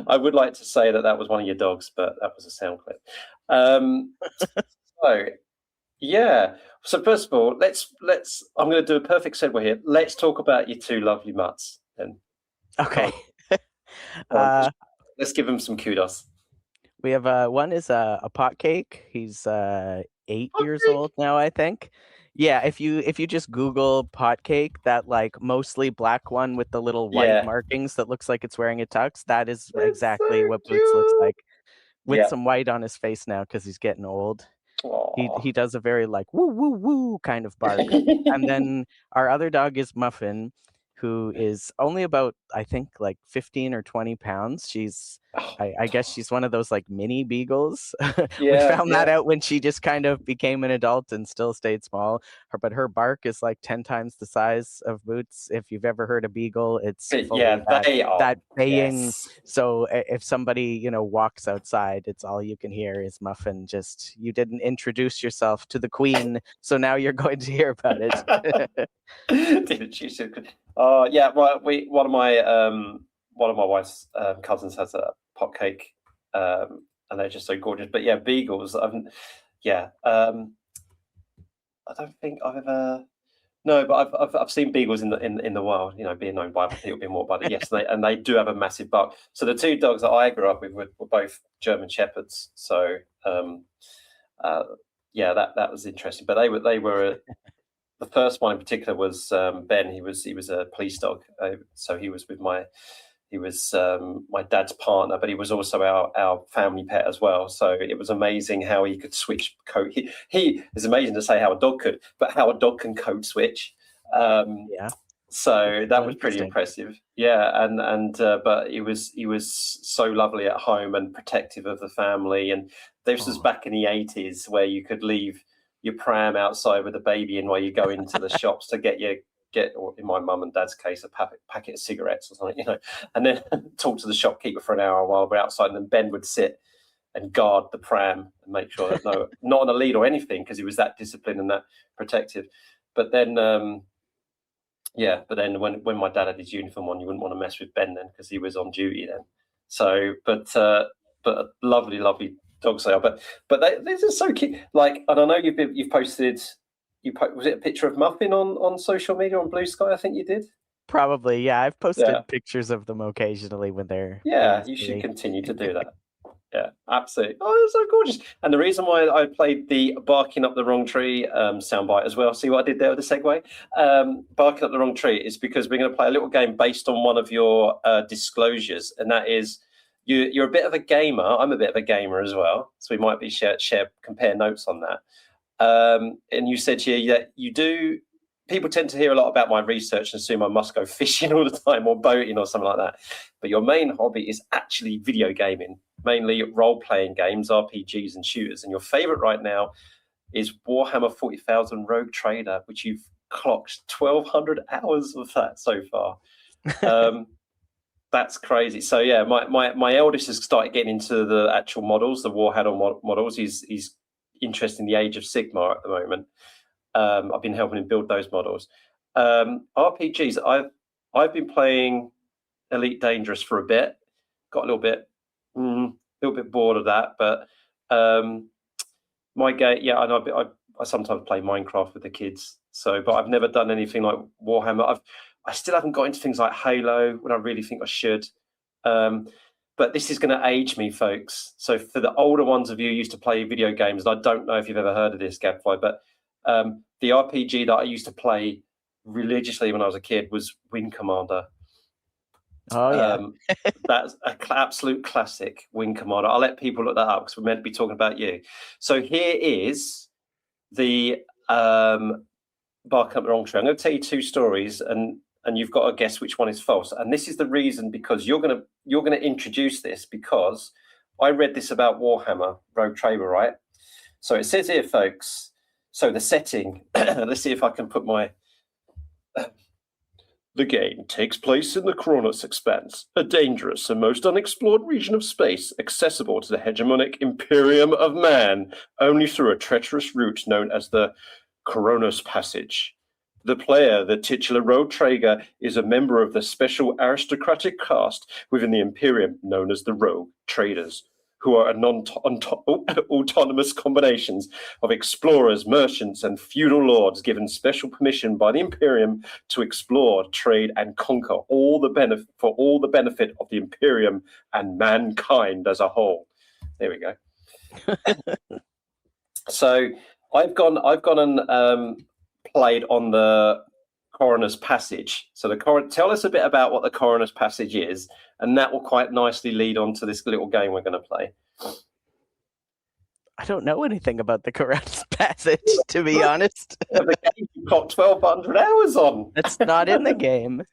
S2: I would like to say that was one of your dogs, but that was a sound clip. So first of all, let's I'm going to do a perfect segue here. Let's talk about your two lovely mutts then.
S3: Okay.
S2: Let's give them some kudos.
S3: We have one is a pot cake. He's 8 years old now, I think. Yeah, if you just Google pot cake, that like mostly black one with the little white markings that looks like it's wearing a tux, that is exactly what Boots looks like, with some white on his face now because he's getting old. He does a very like woo woo woo kind of bark. And then our other dog is Muffin, who is only about, I think, like 15 or 20 pounds. She's I guess she's one of those like mini beagles. We
S2: Yeah,
S3: found that out when she just kind of became an adult and still stayed small. But her bark is like 10 times the size of Boots. If you've ever heard a beagle, it's
S2: but
S3: fully
S2: yeah, they are.
S3: that baying.
S2: Yes.
S3: So if somebody, walks outside, it's all you can hear is Muffin. Just, you didn't introduce yourself to the queen, so now you're going to hear about it.
S2: Didn't you? Yeah. Well, one of my wife's cousins has a pot cake, and they're just so gorgeous. But yeah, beagles. I don't think I've ever. No, but I've seen beagles in the wild. Being known by people being walked by the yes, and they do have a massive bark. So the two dogs that I grew up with were both German shepherds. So yeah, that was interesting. But they were the first one in particular was Ben. He was a police dog. So he was my dad's partner, but he was also our family pet as well. So it was amazing how he could switch coat. He is amazing to say how a dog could, but how a dog can code switch.
S3: Yeah.
S2: So that was pretty impressive. Yeah, and but he was so lovely at home and protective of the family. And this was back in the 80s where you could leave your pram outside with the baby in while you go into the shops to get, or in my mum and dad's case, a packet of cigarettes or something, and then talk to the shopkeeper for an hour while we're outside. And then Ben would sit and guard the pram and make sure that not on a lead or anything, because he was that disciplined and that protective. But then, when my dad had his uniform on, you wouldn't want to mess with Ben then because he was on duty then. So, but a lovely dogs they are. But these are so cute. Like, and I know you've posted. Was it a picture of Muffin on social media on Blue Sky? I think you did.
S3: Probably, yeah. I've posted pictures of them occasionally when they're.
S2: Yeah, you should continue to do that. Yeah, absolutely. Oh, they're so gorgeous. And the reason why I played the barking up the wrong tree soundbite as well, see what I did there with the segue? Barking up the wrong tree is because we're going to play a little game based on one of your disclosures, and that is you're a bit of a gamer. I'm a bit of a gamer as well, so we might be compare notes on that. And you said here that you do. People tend to hear a lot about my research and assume I must go fishing all the time or boating or something like that. But your main hobby is actually video gaming, mainly role-playing games, RPGs and shooters. And your favorite right now is Warhammer 40,000 Rogue Trader, which you've clocked 1,200 hours of that so far. That's crazy. So yeah, my eldest has started getting into the actual models, the Warhammer models. He's interested in the Age of Sigmar at the moment. I've been helping him build those models. RPGs, I've been playing Elite Dangerous for a bit. Got a little bit bored of that, but my game, yeah, and I sometimes play Minecraft with the kids. So, but I've never done anything like Warhammer. I still haven't got into things like Halo when I really think I should. But this is going to age me, folks. So for the older ones of you who used to play video games, and I don't know if you've ever heard of this, Gadfly, but the RPG that I used to play religiously when I was a kid was Wing Commander.
S3: Oh, yeah.
S2: That's an absolute classic, Wing Commander. I'll let people look that up because we're meant to be talking about you. So here is the Barking Up the Wrong Tree. I'm going to tell you two stories, and you've got to guess which one is false. And this is the reason, because you're going to introduce this, because I read this about Warhammer Rogue Trader, right? So it says here, folks. So the setting. Let's see if I can put my. The game takes place in the Kronos Expanse, a dangerous and most unexplored region of space, accessible to the hegemonic Imperium of Man only through a treacherous route known as the Kronos Passage. The player, the titular Rogue Trader, is a member of the special aristocratic caste within the Imperium known as the Rogue Traders, who are autonomous combinations of explorers, merchants, and feudal lords given special permission by the Imperium to explore, trade, and conquer for all the benefit of the Imperium and mankind as a whole. There we go. So I've gone and played on the Coroner's Passage. So tell us a bit about what the Coroner's Passage is, and that will quite nicely lead on to this little game we're going to play.
S3: I don't know anything about the Coroner's Passage, to be honest.
S2: The game you clocked 1,200 hours on.
S3: It's not in the game.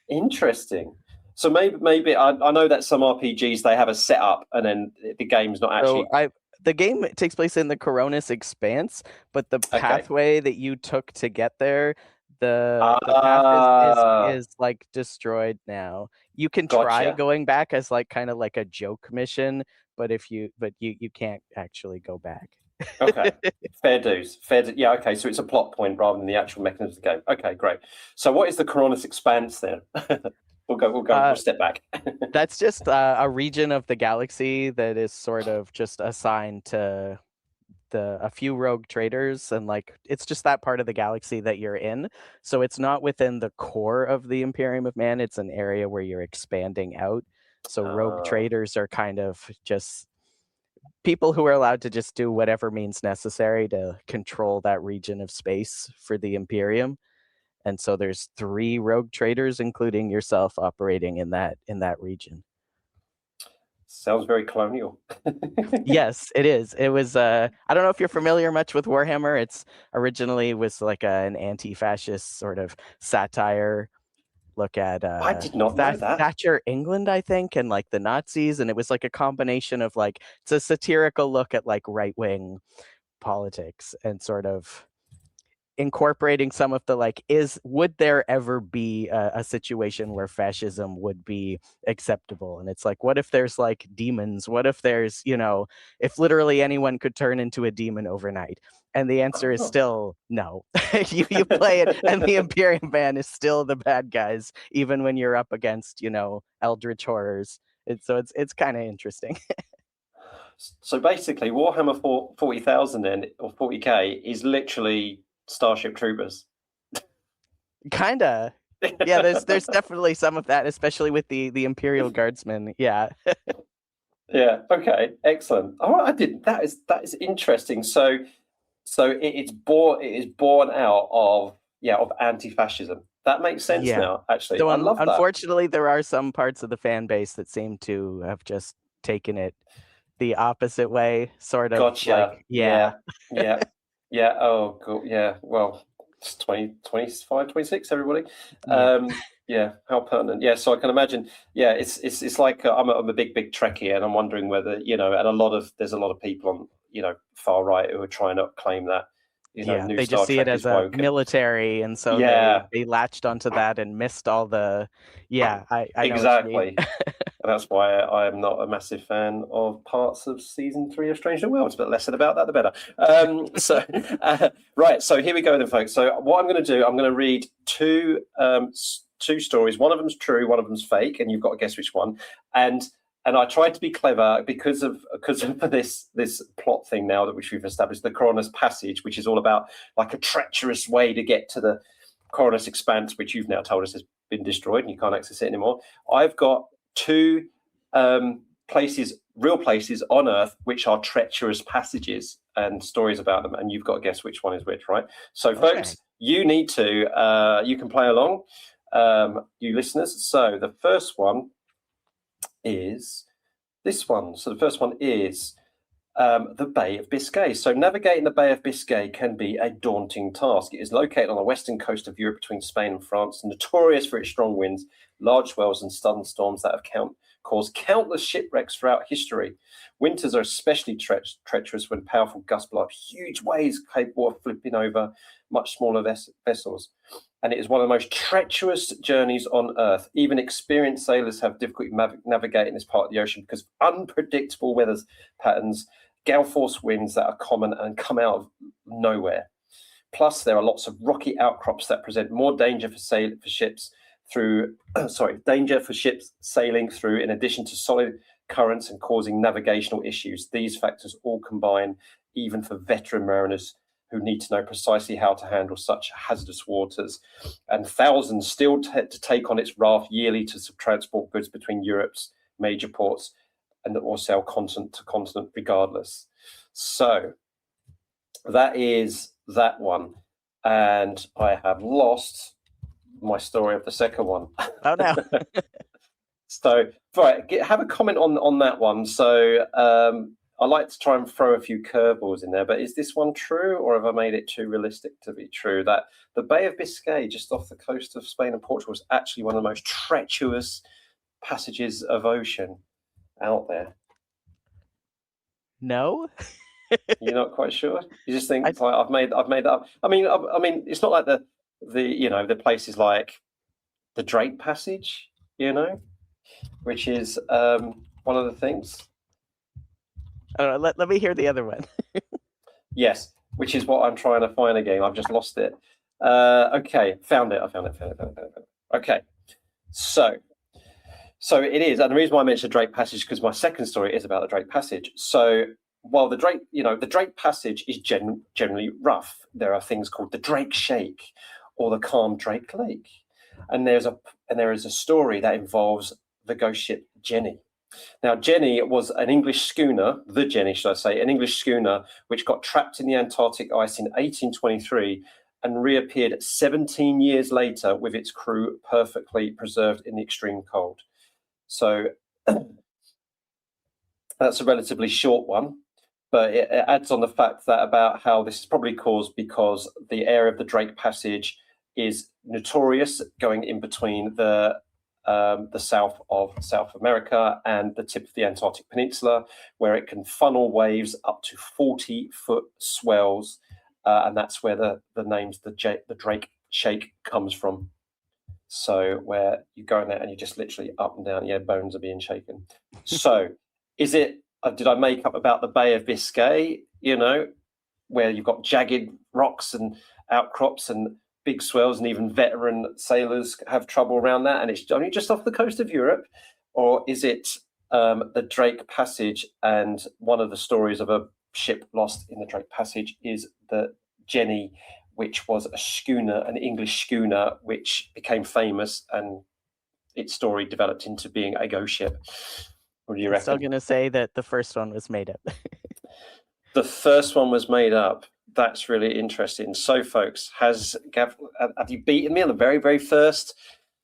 S2: Interesting. So maybe I know that some RPGs they have a setup and then the game's not actually.
S3: So the game takes place in the Coronis Expanse, but the pathway that you took to get there, the path is like destroyed now. You can try going back as like kind of like a joke mission, but you can't actually go back.
S2: Okay, fair dues. Yeah, okay, so it's a plot point rather than the actual mechanism of the game. Okay, great. So what is the Coronis Expanse then? We'll step back.
S3: That's just a region of the galaxy that is sort of just assigned to a few rogue traders, and like it's just that part of the galaxy that you're in. So it's not within the core of the Imperium of Man. It's an area where you're expanding out. So rogue traders are kind of just people who are allowed to just do whatever means necessary to control that region of space for the Imperium. And so there's 3 rogue traders, including yourself, operating in that region.
S2: Sounds very colonial.
S3: Yes, it is. It was. I don't know if you're familiar much with Warhammer. It's originally was like an anti-fascist sort of satire look at.
S2: I did not know that.
S3: Thatcher, England, I think, and like the Nazis, and it was like a combination of like it's a satirical look at like right-wing politics and sort of incorporating some of the like would there ever be a situation where fascism would be acceptable? And it's like, what if there's like demons? What if there's, if literally anyone could turn into a demon overnight? And the answer is still no. you play it and the Imperium Man is still the bad guys, even when you're up against, eldritch horrors. It's kind of interesting.
S2: So basically Warhammer 40,000 then, or 40k, is literally Starship Troopers.
S3: Kinda. Yeah, there's definitely some of that, especially with the Imperial Guardsmen. Yeah.
S2: Yeah. Okay. Excellent. Oh, I didn't. That is interesting. So it is born out of anti-fascism. That makes sense now. Actually,
S3: so
S2: I love that.
S3: Unfortunately, there are some parts of the fan base that seem to have just taken it the opposite way, sort of.
S2: Gotcha.
S3: Like, yeah.
S2: Yeah. Oh, cool. Yeah. Well, it's 25, 26, everybody. Yeah. How pertinent. Yeah. So I can imagine. Yeah. It's like I'm a big Trekkie, and I'm wondering whether and there's a lot of people on far right who are trying to claim that. New
S3: they
S2: Star
S3: just see
S2: Trek
S3: it as
S2: woke.
S3: military, and so they latched onto that and missed all the. Yeah, I
S2: exactly. And that's why I am not a massive fan of parts of season 3 of Strange New Worlds, but less said about that, the better. Right. So here we go then, folks. So what I'm going to do, I'm going to read two stories. One of them's true, one of them's fake, and you've got to guess which one. And I tried to be clever because of this plot thing now which we've established, the Coronis Passage, which is all about like a treacherous way to get to the Coronis Expanse, which you've now told us has been destroyed and you can't access it anymore. I've got 2 real places on Earth which are treacherous passages and stories about them, and you've got to guess which one is which, right? So folks, you need to you can play along, you listeners. So the first one is this one. So the first one is the Bay of Biscay. So navigating the Bay of Biscay can be a daunting task. It is located on the western coast of Europe between Spain and France, notorious for its strong winds, large swells and sudden storms that have caused countless shipwrecks throughout history. Winters are especially treacherous when powerful gusts blow up huge waves capable of flipping over much smaller vessels. And it is one of the most treacherous journeys on Earth. Even experienced sailors have difficulty navigating this part of the ocean because of unpredictable weather patterns, gale force winds that are common and come out of nowhere. Plus, there are lots of rocky outcrops that present more danger for ships sailing through, in addition to solid currents and causing navigational issues. These factors all combine, even for veteran mariners who need to know precisely how to handle such hazardous waters. And thousands still to take on its raft yearly to transport goods between Europe's major ports or sail continent to continent regardless. So that is that one. And I have lost my story of the second one.
S3: Oh, no.
S2: So, right, have a comment on that one. So I like to try and throw a few curveballs in there, but is this one true, or have I made it too realistic to be true? That the Bay of Biscay, just off the coast of Spain and Portugal, is actually one of the most treacherous passages of ocean out there?
S3: No.
S2: You're not quite sure. You just think I've made that up. I mean, it's not like the places like the Drake Passage, which is one of the things.
S3: I don't know, let me hear the other one.
S2: Yes, which is what I'm trying to find again. I've just lost it. Okay, found it. I found it. Okay, so it is, and the reason why I mentioned Drake Passage is because my second story is about the Drake Passage. So while the Drake Passage is generally rough, there are things called the Drake Shake or the calm Drake Lake, and there is a story that involves the ghost ship Jenny. Now, Jenny was an English schooner, the Jenny, should I say, an English schooner which got trapped in the Antarctic ice in 1823 and reappeared 17 years later with its crew perfectly preserved in the extreme cold. So that's a relatively short one, but it adds on the fact that about how this is probably caused because the area of the Drake Passage is notorious, going in between the south of South America and the tip of the Antarctic Peninsula, where it can funnel waves up to 40-foot swells, and that's where the names the Drake Shake comes from. So where you go in there and you just literally up and down, bones are being shaken. So is it? Did I make up about the Bay of Biscay? Where you've got jagged rocks and outcrops and big swells, and even veteran sailors have trouble around that, and it's only just off the coast of Europe? Or is it the Drake Passage? And one of the stories of a ship lost in the Drake Passage is the Jenny, which was a schooner, an English schooner, which became famous, and its story developed into being a ghost ship. What do you reckon?
S3: I'm still going to say that the first one was made up.
S2: The first one was made up. That's really interesting. So, folks, have you beaten me on the very, very first?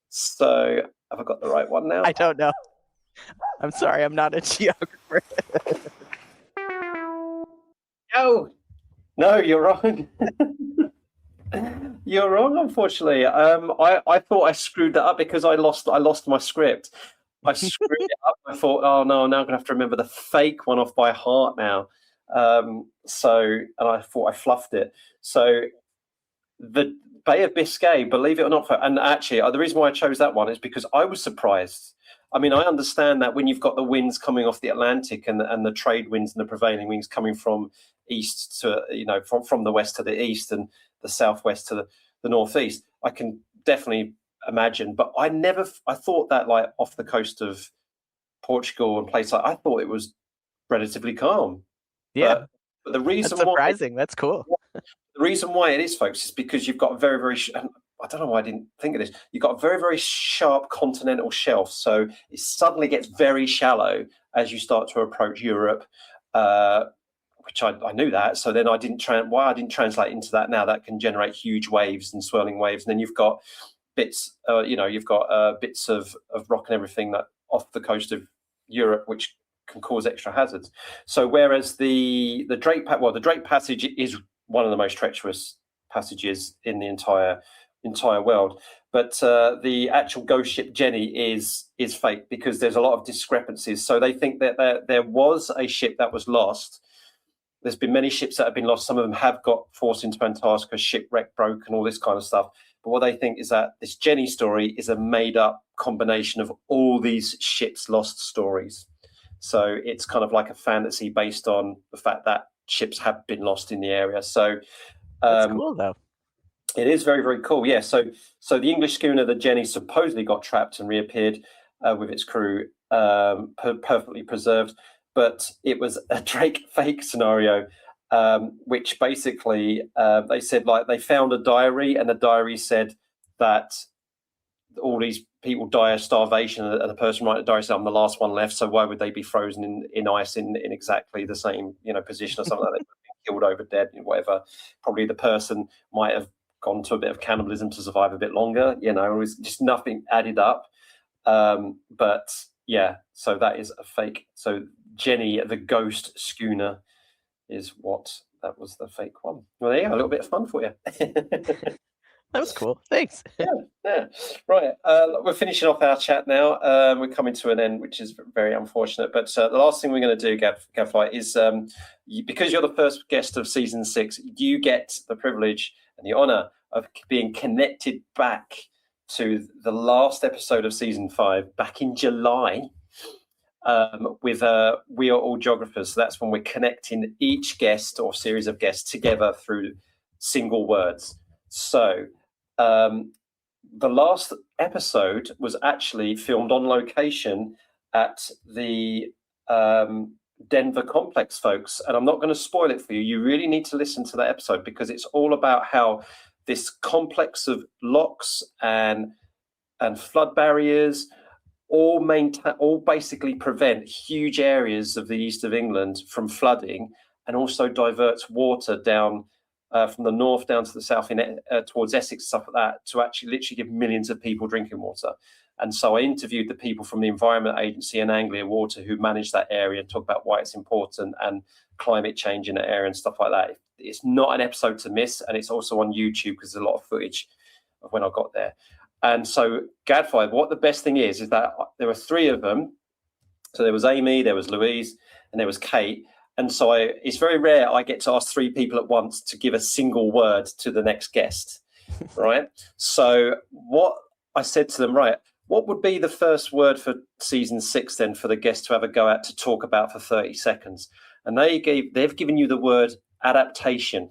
S2: So, have I got the right one now?
S3: I don't know. I'm sorry, I'm not a geographer.
S2: No, you're wrong. You're wrong, unfortunately. I thought I screwed that up because I lost my script. I screwed it up. I thought, oh no, now I'm gonna have to remember the fake one off by heart now. And I thought I fluffed it. So the Bay of Biscay, believe it or not, and actually the reason why I chose that one is because I was surprised. I mean, I understand that when you've got the winds coming off the Atlantic and the trade winds and the prevailing winds coming from east to, from the west to the east and the southwest to the northeast, I can definitely imagine. But I thought that like off the coast of Portugal and places I thought it was relatively calm.
S3: Yeah.
S2: But the reason
S3: that's surprising. That's cool.
S2: The reason why it is, folks, is because you've got very, very, I don't know why I didn't think of this. You've got a very, very sharp continental shelf. So it suddenly gets very shallow as you start to approach Europe, which I knew that. So then I didn't translate into that now. That can generate huge waves and swirling waves. And then you've got bits, bits of rock and everything that off the coast of Europe, which can cause extra hazards. So whereas the Drake Passage is one of the most treacherous passages in the entire world, but the actual ghost ship Jenny is fake because there's a lot of discrepancies. So they think that there was a ship that was lost. There's been many ships that have been lost. Some of them have got forced into Antarctica, shipwreck, broke, and all this kind of stuff. But what they think is that this Jenny story is a made-up combination of all these ships lost stories. So it's kind of like a fantasy based on the fact that ships have been lost in the area. So
S3: that's cool, though.
S2: It is very, very cool. Yeah. So the English schooner, the Jenny, supposedly got trapped and reappeared with its crew perfectly preserved. But it was a Drake fake scenario, which basically they said like they found a diary, and the diary said that all these people die of starvation, and the person writing the diary said, I'm the last one left, so why would they be frozen in ice in exactly the same position or something like that? They've been killed over dead, whatever. Probably the person might have gone to a bit of cannibalism to survive a bit longer. It was just nothing added up. But yeah, so that is a fake. So Jenny, the ghost schooner, is what that was the fake one. Well, there you go, a little bit of fun for you.
S3: That was cool. Thanks.
S2: Yeah. Right. We're finishing off our chat now. We're coming to an end, which is very unfortunate. But the last thing we're going to do, Gadfly, is because you're the first guest of season 6, you get the privilege and the honour of being connected back to the last episode of season 5 back in July with We Are All Geographers. So that's when we're connecting each guest or series of guests together through single words. So the last episode was actually filmed on location at the Denver complex, folks. And I'm not going to spoil it for you. You really need to listen to that episode because it's all about how this complex of locks and flood barriers all basically prevent huge areas of the east of England from flooding, and also diverts water down from the north down to the south towards Essex, stuff like that, to actually literally give millions of people drinking water. And so I interviewed the people from the Environment Agency and Anglia Water who manage that area and talk about why it's important and climate change in the area and stuff like that. It's not an episode to miss, and it's also on YouTube because there's a lot of footage of when I got there. And so Gadfly, what the best thing is that there were 3 of them. So there was Amy, there was Louise, and there was Kate. And so it's very rare I get to ask 3 people at once to give a single word to the next guest, right? So what I said to them, right, what would be the first word for season 6 then for the guest to have a go at to talk about for 30 seconds? And they've given you the word adaptation,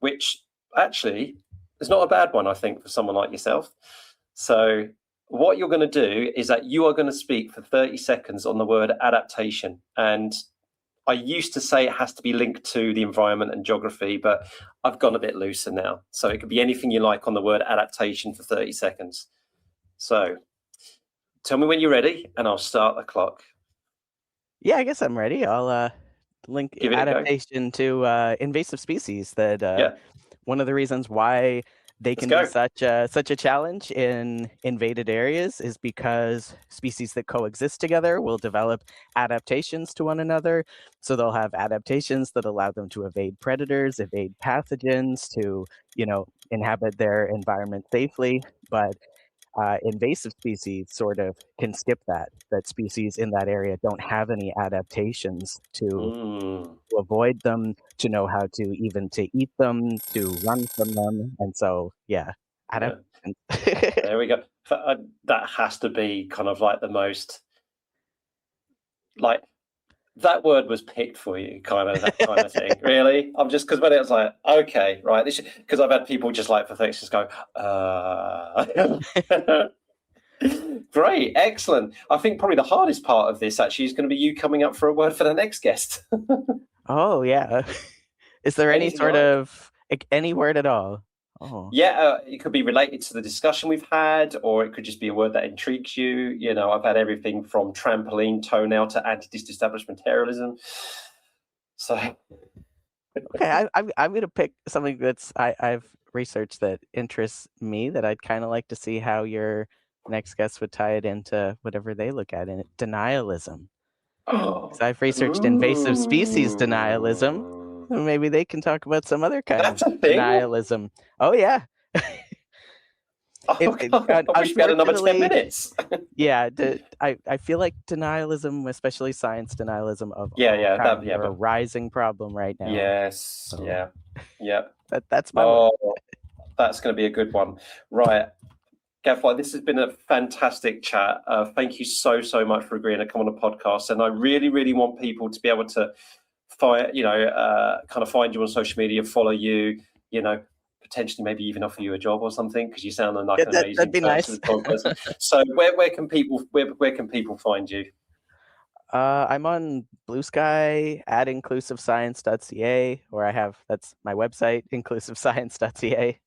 S2: which actually is not a bad one, I think, for someone like yourself. So what you're going to do is that you are going to speak for 30 seconds on the word adaptation. And I used to say it has to be linked to the environment and geography, but I've gone a bit looser now. So it could be anything you like on the word adaptation for 30 seconds. So tell me when you're ready and I'll start the clock.
S3: Yeah, I guess I'm ready. I'll link adaptation to invasive species. One of the reasons why they can be such a challenge in invaded areas is because species that coexist together will develop adaptations to one another. So they'll have adaptations that allow them to evade predators, evade pathogens, to inhabit their environment safely. But invasive species sort of can skip that species in that area don't have any adaptations to avoid them, to know how to eat them, to run from them. And so adaptation.
S2: There we go. That has to be kind of like the most, like, that word was picked for you, that kind of thing. Really? I'm just, because when it was like, okay, right, because I've had people just like for things just go, Great, excellent. I think probably the hardest part of this actually is going to be you coming up for a word for the next guest.
S3: Oh yeah. Is there any sort of any word at all? Oh.
S2: Yeah, it could be related to the discussion we've had, or it could just be a word that intrigues you. I've had everything from trampoline, toenail to anti-disestablishmentarianism. So,
S3: okay, I'm going to pick something that's I've researched that interests me, that I'd kind of like to see how your next guest would tie it into whatever they look at in it. Denialism. Because I've researched invasive species denialism. Maybe they can talk about some other kind of denialism. Oh yeah.
S2: I wish we had another 10 minutes.
S3: Yeah, I feel like denialism, especially science denialism of a rising problem right now.
S2: Yes. So, yeah.
S3: That's my
S2: that's going to be a good one. Right. Gadfly, this has been a fantastic chat. Thank you so much for agreeing to come on the podcast. And I really, really want people to be able to find you on social media, follow you, potentially maybe even offer you a job or something, because you sound like an amazing
S3: that'd be nice.
S2: So where can people find you?
S3: I'm on Blue Sky at inclusivescience.ca, or that's my website, inclusivescience.ca.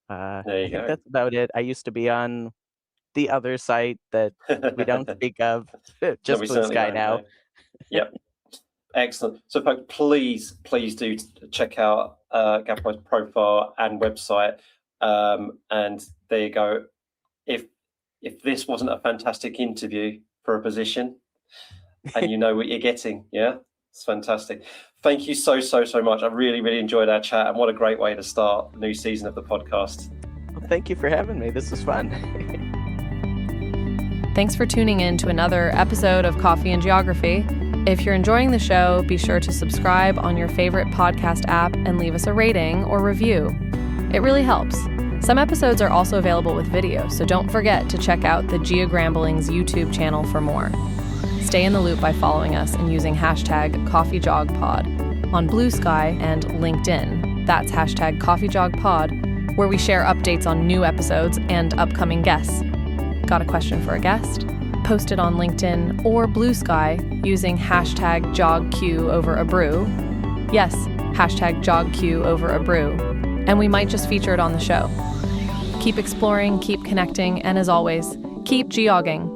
S2: There you go.
S3: That's about it. I used to be on the other site that we don't speak of, just Blue Sky now.
S2: Yep. Excellent. So folks, please do check out Gadfly's profile and website. And there you go. If this wasn't a fantastic interview for a position, and you know what you're getting, yeah, it's fantastic. Thank you so much. I really, really enjoyed our chat, and what a great way to start the new season of the podcast.
S3: Well, thank you for having me. This was fun.
S4: Thanks for tuning in to another episode of Coffee and Geography. If you're enjoying the show, be sure to subscribe on your favorite podcast app and leave us a rating or review. It really helps. Some episodes are also available with video, so don't forget to check out the Geogramblings YouTube channel for more. Stay in the loop by following us and using hashtag CoffeeJogPod on Blue Sky and LinkedIn. That's hashtag CoffeeJogPod, where we share updates on new episodes and upcoming guests. Got a question for a guest? Post it on LinkedIn or Blue Sky using hashtag JogQ over a brew. Yes, hashtag JogQ over a brew. And we might just feature it on the show. Keep exploring, keep connecting, and as always, keep geogging.